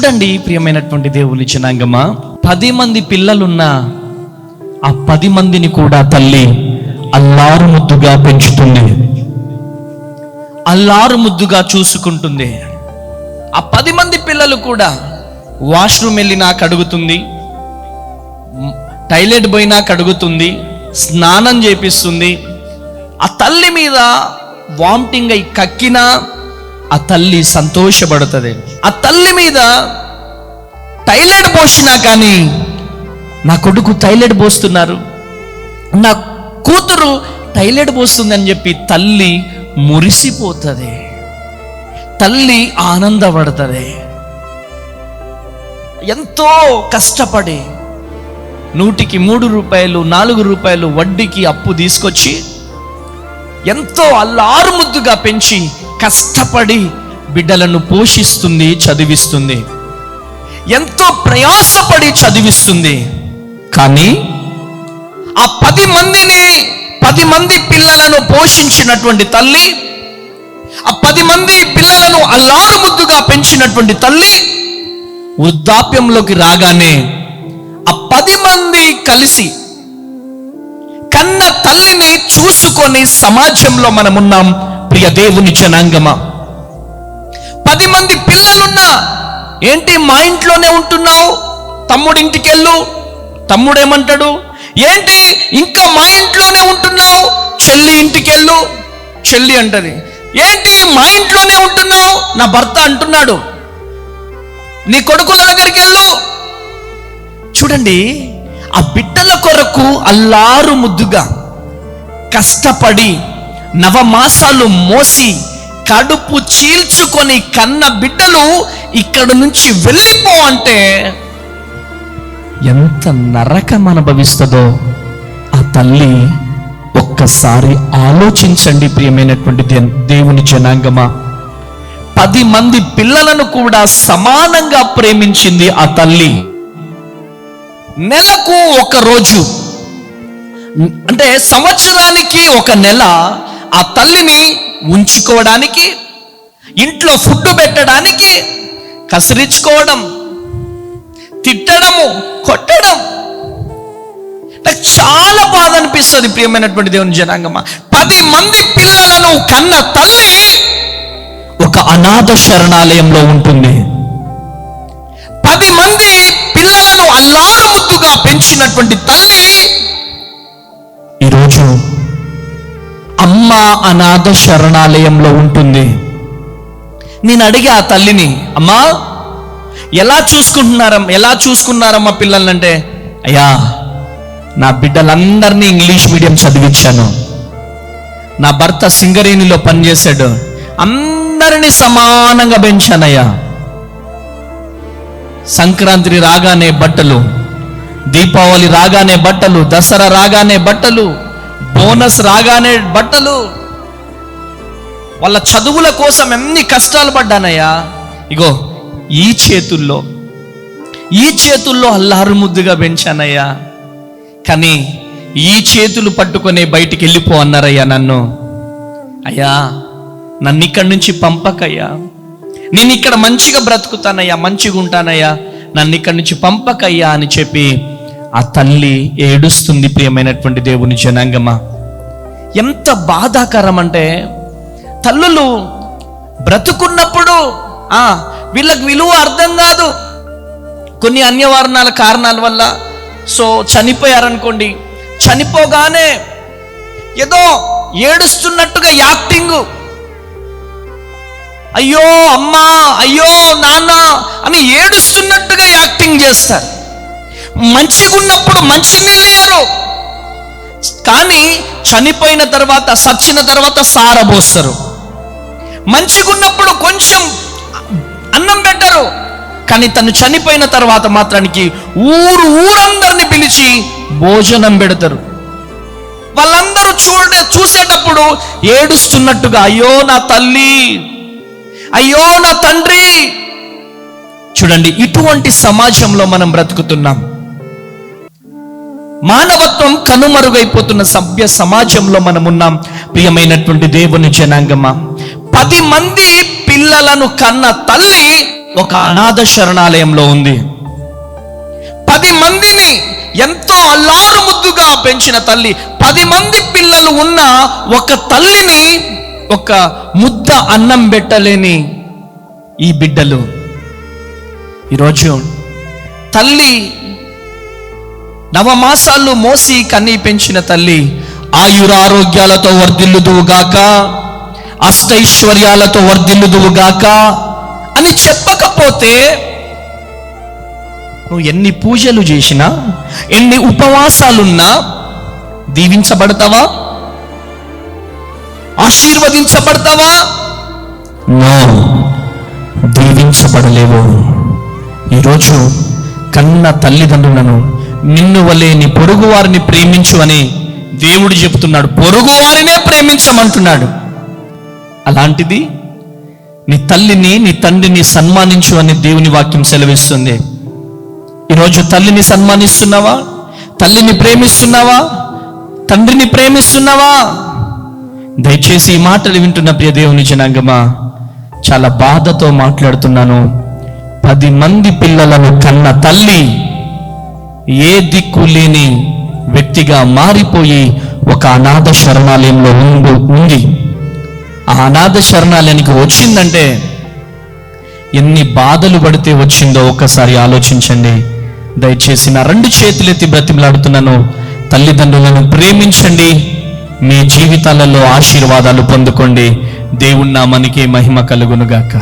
చూడండి ప్రియమైనటువంటి దేవుని జనాంగమా, 10 మంది పిల్లలున్నా ఆ 10 మందిని కూడా తల్లి అల్లారు ముద్దుగా పెంచుతుంది, అల్లారు ముద్దుగా చూసుకుంటుంది. ఆ 10 మంది పిల్లలు కూడా వాష్రూమ్ వెళ్ళినా కడుగుతుంది, టాయిలెట్ పోయినా కడుగుతుంది, స్నానం చేపిస్తుంది. ఆ తల్లి మీద వామిటింగ్ అయి కక్కినా ఆ తల్లి సంతోషపడుతుంది. ఆ తల్లి మీద టాయిలెట్ పోసినా కానీ నా కొడుకు టాయిలెట్ పోస్తున్నారు, నా కూతురు టాయిలెట్ పోస్తుంది అని చెప్పి తల్లి మురిసిపోతుంది, తల్లి ఆనందపడుతుంది. ఎంతో కష్టపడి 100కి 3 రూపాయలు 4 రూపాయలు వడ్డీకి అప్పు తీసుకొచ్చి ఎంతో అల్లారు ముద్దుగా పెంచి కష్టపడి బిడ్డలను పోషిస్తుంది, చదివిస్తుంది, ఎంతో ప్రయాసపడి చదివిస్తుంది. కానీ ఆ 10 మంది పిల్లలను పోషించినటువంటి తల్లి, ఆ 10 మంది పిల్లలను అల్లారు ముద్దుగా పెంచినటువంటి తల్లి వృద్ధాప్యంలోకి రాగానే ఆ 10 మంది కలిసి కన్న తల్లిని చూసుకొని సమాజంలో మనమున్నాం. ప్రియ దేవుని జనాంగమా, 10 మంది పిల్లలున్నా ఏంటి మా ఇంట్లోనే ఉంటున్నావు, తమ్ముడింటికి వెళ్ళు, తమ్ముడేమంటాడు, ఏంటి ఇంకా మా ఇంట్లోనే ఉంటున్నావు, చెల్లి ఇంటికి వెళ్ళు, చెల్లి అంటది, ఏంటి మా ఇంట్లోనే ఉంటున్నావు, నా భర్త అంటున్నాడు, నీ కొడుకుల దగ్గరికి వెళ్ళు. చూడండి, ఆ బిడ్డల కొరకు అల్లారు ముద్దుగా కష్టపడి నవమాసాలు మోసి కడుపు చీల్చుకొని కన్న బిడ్డలు ఇక్కడ నుంచి వెళ్ళిపో అంటే ఎంత నరకం అనుభవిస్తుందో ఆ తల్లి ఒక్కసారి ఆలోచించండి. ప్రియమైనటువంటి దేవుని జనాంగమా, 10 మంది పిల్లలను కూడా సమానంగా ప్రేమించింది ఆ తల్లి. నెలకు 1 రోజు అంటే సంవత్సరానికి 1 నెల ఆ తల్లిని ఉంచుకోవడానికి, ఇంట్లో ఫుడ్ పెట్టడానికి, కసిరించుకోవడం, తిట్టడము, కొట్టడం. నాకు చాలా బాధ అనిపిస్తుంది ప్రియమైనటువంటి దేవుని జనాంగమా. 10 మంది పిల్లలను కన్న తల్లి ఒక అనాథ శరణాలయంలో ఉంటుంది. 10 మంది పిల్లలను అల్లారు ముద్దుగా పెంచినటువంటి తల్లి ఈరోజు అమ్మ అనాథ శరణాలయంలో ఉంటుంది. నేను అడిగి ఆ తల్లిని, అమ్మా ఎలా చూసుకున్నారమ్మా పిల్లలంటే, అయ్యా నా బిడ్డలందరినీ ఇంగ్లీష్ మీడియం చదివించాను, నా భర్త సింగరేణిలో పనిచేశాడు, అందరినీ సమానంగా పెంచానయ్యా. సంక్రాంతి రాగానే బట్టలు, దీపావళి రాగానే బట్టలు, దసరా రాగానే బట్టలు, బోనస్ రాగానే బట్టలు, వాళ్ళ చదువుల కోసం ఎన్ని కష్టాలు పడ్డానయ్యా. ఇగో ఈ చేతుల్లో అల్లారు ముద్దుగా పెంచానయ్యా. కానీ ఈ చేతులు పట్టుకొని బయటికి వెళ్ళిపో అన్నారయ్యా నన్ను. అయ్యా నన్ను ఇక్కడి నుంచి పంపకయ్యా, నేను ఇక్కడ మంచిగా బ్రతుకుతానయ్యా, మంచిగా ఉంటానయ్యా, నన్ను ఇక్కడి నుంచి పంపకయ్యా అని చెప్పి ఆ తల్లి ఏడుస్తుంది. ప్రియమైనటువంటి దేవుని జనాంగమా, ఎంత బాధాకరం అంటే, తల్లులు బ్రతుకున్నప్పుడు వీళ్ళకి విలువ అర్థం కాదు, కొన్ని అన్యవర్ణాల కారణాల వల్ల చనిపోయారనుకోండి, చనిపోగానే ఏదో ఏడుస్తున్నట్టుగా యాక్టింగ్, అయ్యో అమ్మా అయ్యో నాన్న అని ఏడుస్తున్నట్టుగా యాక్టింగ్ చేస్తారు. మంచిగా ఉన్నప్పుడు మంచినీళ్ళేయరు, కానీ చనిపోయిన తర్వాత సచ్చిన తర్వాత సారబోస్తారు. మంచిగా ఉన్నప్పుడు కొంచెం అన్నం పెట్టరు, కానీ తను చనిపోయిన తర్వాత మాత్రానికి ఊరందరిని పిలిచి భోజనం పెడతారు. వాళ్ళందరూ చూసేటప్పుడు ఏడుస్తున్నట్టుగా, అయ్యో నా తల్లి, అయ్యో నా తండ్రి. చూడండి, ఇటువంటి సమాజంలో మనం బ్రతుకుతున్నాం. మానవత్వం కనుమరుగైపోతున్న సభ్య సమాజంలో మనం ఉన్నాం. ప్రియమైనటువంటి దేవుని జనాంగమా, 10 మంది పిల్లలను కన్న తల్లి ఒక అనాథ శరణాలయంలో ఉంది. 10 మందిని ఎంతో అల్లారు ముద్దుగా పెంచిన తల్లి, 10 మంది పిల్లలు ఉన్న ఒక తల్లిని ఒక ముద్ద అన్నం పెట్టలేని ఈ బిడ్డలు. ఈరోజు తల్లి నవమాసాలు మోసి కన్నీ పెంచిన తల్లి ఆయురారోగ్యాలతో వర్ధిల్లుదువుగాక, అష్టైశ్వర్యాలతో వర్ధిల్లుదువుగాక అని చెప్పకపోతే నువ్వు ఎన్ని పూజలు చేసినా, ఎన్ని ఉపవాసాలున్నా దీవించబడతావా? ఆశీర్వదించబడతావా? నో, దీవించబడలేవు. ఈరోజు కన్న తల్లిదండ్రులను నిన్ను వలె నీ పొరుగు వారిని ప్రేమించు అని దేవుడు చెప్తున్నాడు. పొరుగు వారినే ప్రేమించమంటున్నాడు. అలాంటిది నీ తల్లిని, నీ తండ్రిని సన్మానించు అని దేవుని వాక్యం సెలవిస్తుంది. ఈరోజు తల్లిని సన్మానిస్తున్నావా? తల్లిని ప్రేమిస్తున్నావా? తండ్రిని ప్రేమిస్తున్నావా? దయచేసి ఈ మాటలు వింటున్న ప్రియ దేవుని జనాంగమా, చాలా బాధతో మాట్లాడుతున్నాను. 10 మంది పిల్లలను కన్న తల్లి ఏ దిక్కు లేని వ్యక్తిగా మారిపోయి ఒక అనాథ శరణాలయంలో ఉంది. ఆ అనాథ శరణాలయానికి వచ్చిందంటే ఎన్ని బాధలు పడితే వచ్చిందో ఒక్కసారి ఆలోచించండి. దయచేసి నా 2 చేతులెత్తి బ్రతిమలాడుతున్నాను. తల్లిదండ్రులను ప్రేమించండి, మీ జీవితాలలో ఆశీర్వాదాలు పొందుకోండి. దేవుని నామానికి మహిమ కలుగునుగాక.